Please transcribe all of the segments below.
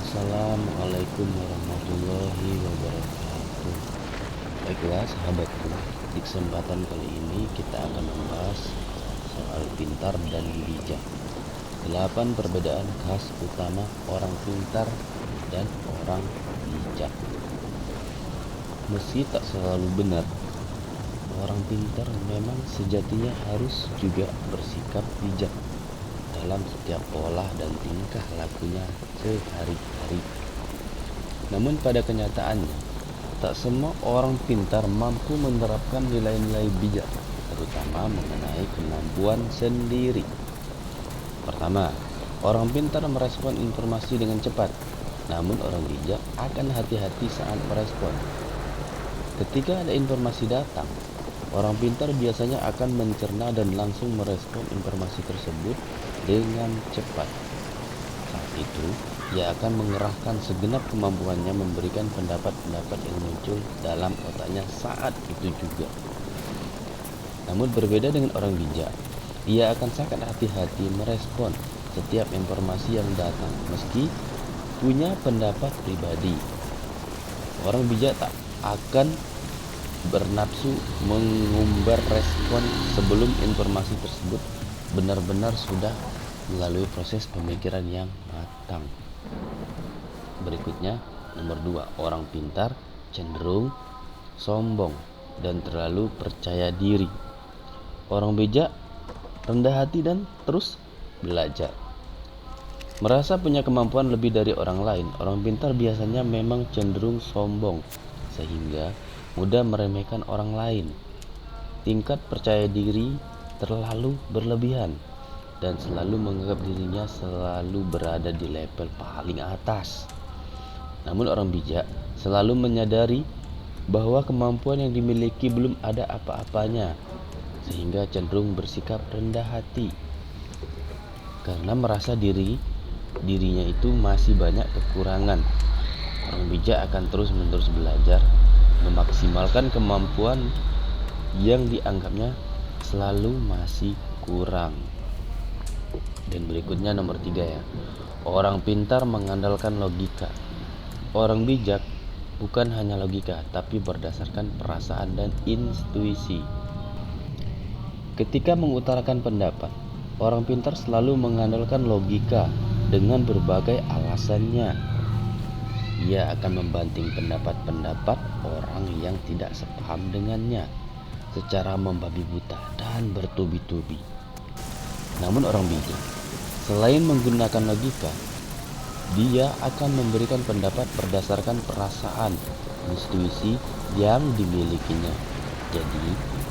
Assalamualaikum warahmatullahi wabarakatuh. Baiklah sahabatku, di kesempatan kali ini kita akan membahas soal pintar dan bijak. 8 perbedaan khas utama orang pintar dan orang bijak. Meski tak selalu benar, orang pintar memang sejatinya harus juga bersikap bijak dalam setiap pola dan tingkah lakunya sehari-hari. Namun pada kenyataannya, tak semua orang pintar mampu menerapkan nilai-nilai bijak, terutama mengenai kemampuan sendiri. Pertama, orang pintar merespon informasi dengan cepat, namun orang bijak akan hati-hati saat merespon. Ketika ada informasi datang, orang pintar biasanya akan mencerna dan langsung merespon informasi tersebut dengan cepat. Saat itu, ia akan mengerahkan segenap kemampuannya memberikan pendapat-pendapat yang muncul dalam otaknya saat itu juga. Namun berbeda dengan orang bijak, ia akan sangat hati-hati merespon setiap informasi yang datang meski punya pendapat pribadi. Orang bijak tak akan bernafsu mengumbar respon sebelum informasi tersebut benar-benar sudah melalui proses pemikiran yang matang. Berikutnya, nomor 2, orang pintar cenderung sombong dan terlalu percaya diri. Orang bijak rendah hati dan terus belajar. Merasa punya kemampuan lebih dari orang lain, orang pintar biasanya memang cenderung sombong sehingga mudah meremehkan orang lain. Tingkat percaya diri terlalu berlebihan dan selalu menganggap dirinya selalu berada di level paling atas. Namun orang bijak selalu menyadari bahwa kemampuan yang dimiliki belum ada apa-apanya, sehingga cenderung bersikap rendah hati karena merasa dirinya itu masih banyak kekurangan. Orang bijak akan terus-menerus belajar, memaksimalkan kemampuan yang dianggapnya selalu masih kurang. Dan berikutnya nomor 3 ya. Orang pintar mengandalkan logika. Orang bijak bukan hanya logika, tapi berdasarkan perasaan dan intuisi. Ketika mengutarakan pendapat, orang pintar selalu mengandalkan logika dengan berbagai alasannya. Ia akan membanting pendapat-pendapat orang yang tidak sepaham dengannya secara membabi buta dan bertubi-tubi. Namun orang bijak, selain menggunakan logika, dia akan memberikan pendapat berdasarkan perasaan, intuisi yang dimilikinya. Jadi,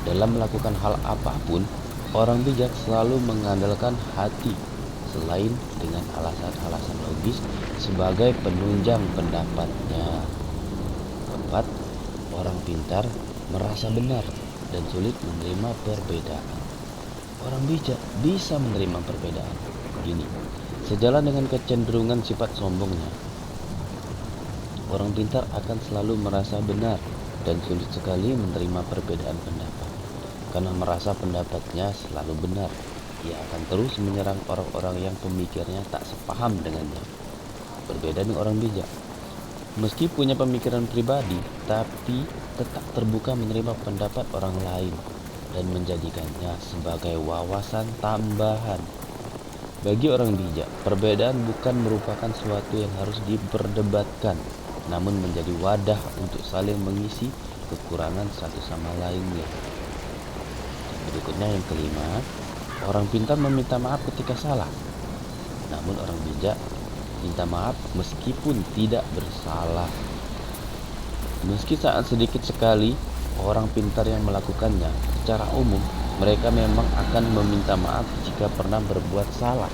dalam melakukan hal apapun, orang bijak selalu mengandalkan hati, selain dengan alasan-alasan logis sebagai penunjang pendapatnya. Keempat, orang pintar merasa benar dan sulit menerima perbedaan. Orang bijak bisa menerima perbedaan. Begini, sejalan dengan kecenderungan sifat sombongnya, orang pintar akan selalu merasa benar dan sulit sekali menerima perbedaan pendapat. Karena merasa pendapatnya selalu benar, ia akan terus menyerang orang-orang yang pemikirnya tak sepaham dengannya. Berbeda dengan orang bijak, meski punya pemikiran pribadi, tapi tetap terbuka menerima pendapat orang lain dan menjadikannya sebagai wawasan tambahan. Bagi orang bijak, perbedaan bukan merupakan sesuatu yang harus diperdebatkan, namun menjadi wadah untuk saling mengisi kekurangan satu sama lainnya. Berikutnya yang kelima, orang pintar meminta maaf ketika salah. Namun orang bijak minta maaf meskipun tidak bersalah. Meski saat sedikit sekali orang pintar yang melakukannya, secara umum mereka memang akan meminta maaf jika pernah berbuat salah.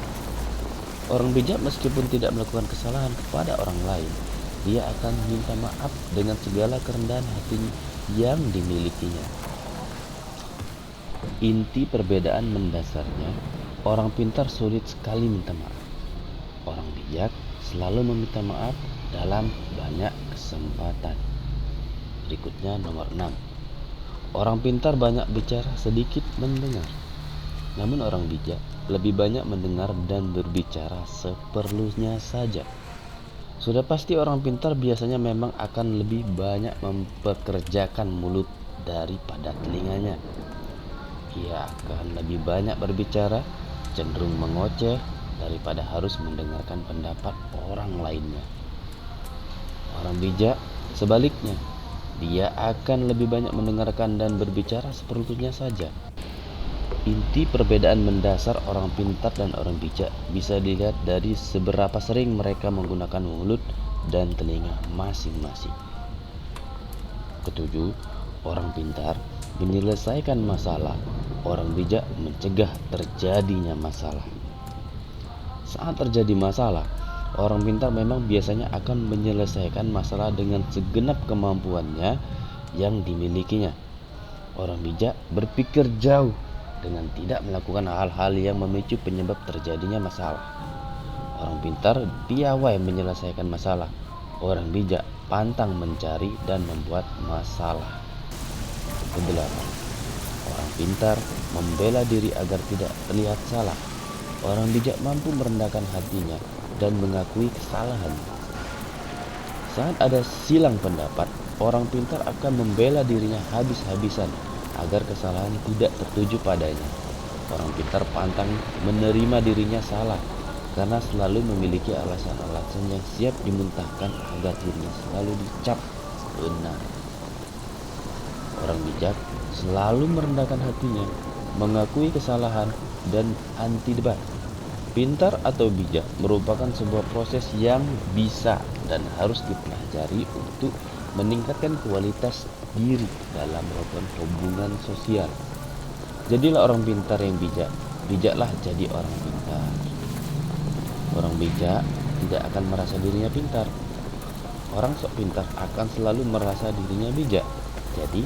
Orang bijak meskipun tidak melakukan kesalahan kepada orang lain, dia akan minta maaf dengan segala kerendahan hati yang dimilikinya. Inti perbedaan mendasarnya, orang pintar sulit sekali minta maaf. Orang bijak selalu meminta maaf dalam banyak kesempatan. Berikutnya nomor 6. Orang pintar banyak bicara, sedikit mendengar. Namun orang bijak lebih banyak mendengar dan berbicara seperlunya saja. Sudah pasti orang pintar biasanya memang akan lebih banyak mempekerjakan mulut daripada telinganya. Ia akan lebih banyak berbicara, cenderung mengoceh daripada harus mendengarkan pendapat orang lainnya. Orang bijak sebaliknya, dia akan lebih banyak mendengarkan dan berbicara seperlunya saja. Inti perbedaan mendasar orang pintar dan orang bijak bisa dilihat dari seberapa sering mereka menggunakan mulut dan telinga masing-masing. Ketujuh, orang pintar menyelesaikan masalah, orang bijak mencegah terjadinya masalah. Saat terjadi masalah, orang pintar memang biasanya akan menyelesaikan masalah dengan segenap kemampuannya yang dimilikinya. Orang bijak berpikir jauh dengan tidak melakukan hal-hal yang memicu penyebab terjadinya masalah. Orang pintar piawai menyelesaikan masalah. Orang bijak pantang mencari dan membuat masalah. Kedelapan, orang pintar membela diri agar tidak terlihat salah. Orang bijak mampu merendahkan hatinya dan mengakui kesalahan. Saat ada silang pendapat, orang pintar akan membela dirinya habis-habisan agar kesalahan tidak tertuju padanya. Orang pintar pantang menerima dirinya salah karena selalu memiliki alasan-alasan yang siap dimuntahkan agar dirinya selalu dicap benar. Orang bijak selalu merendahkan hatinya, mengakui kesalahan, dan anti debat. Pintar atau bijak merupakan sebuah proses yang bisa dan harus dipelajari untuk meningkatkan kualitas diri dalam melakukan hubungan sosial. Jadilah orang pintar yang bijak, bijaklah jadi orang pintar. Orang bijak tidak akan merasa dirinya pintar. Orang sok pintar akan selalu merasa dirinya bijak. Jadi,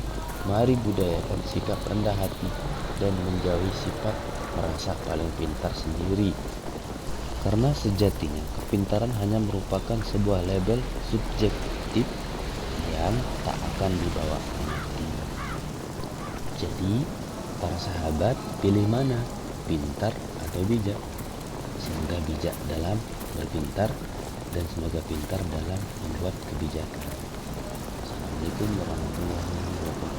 mari budayakan sikap rendah hati dan menjauhi sifat merasa paling pintar sendiri. Karena sejatinya kepintaran hanya merupakan sebuah label subjektif yang tak akan dibawa mati. Jadi, para sahabat, pilih mana? Pintar atau bijak? Semoga bijak dalam berpintar dan semoga pintar dalam membuat kebijakan. Assalamualaikum warahmatullahi wabarakatuh.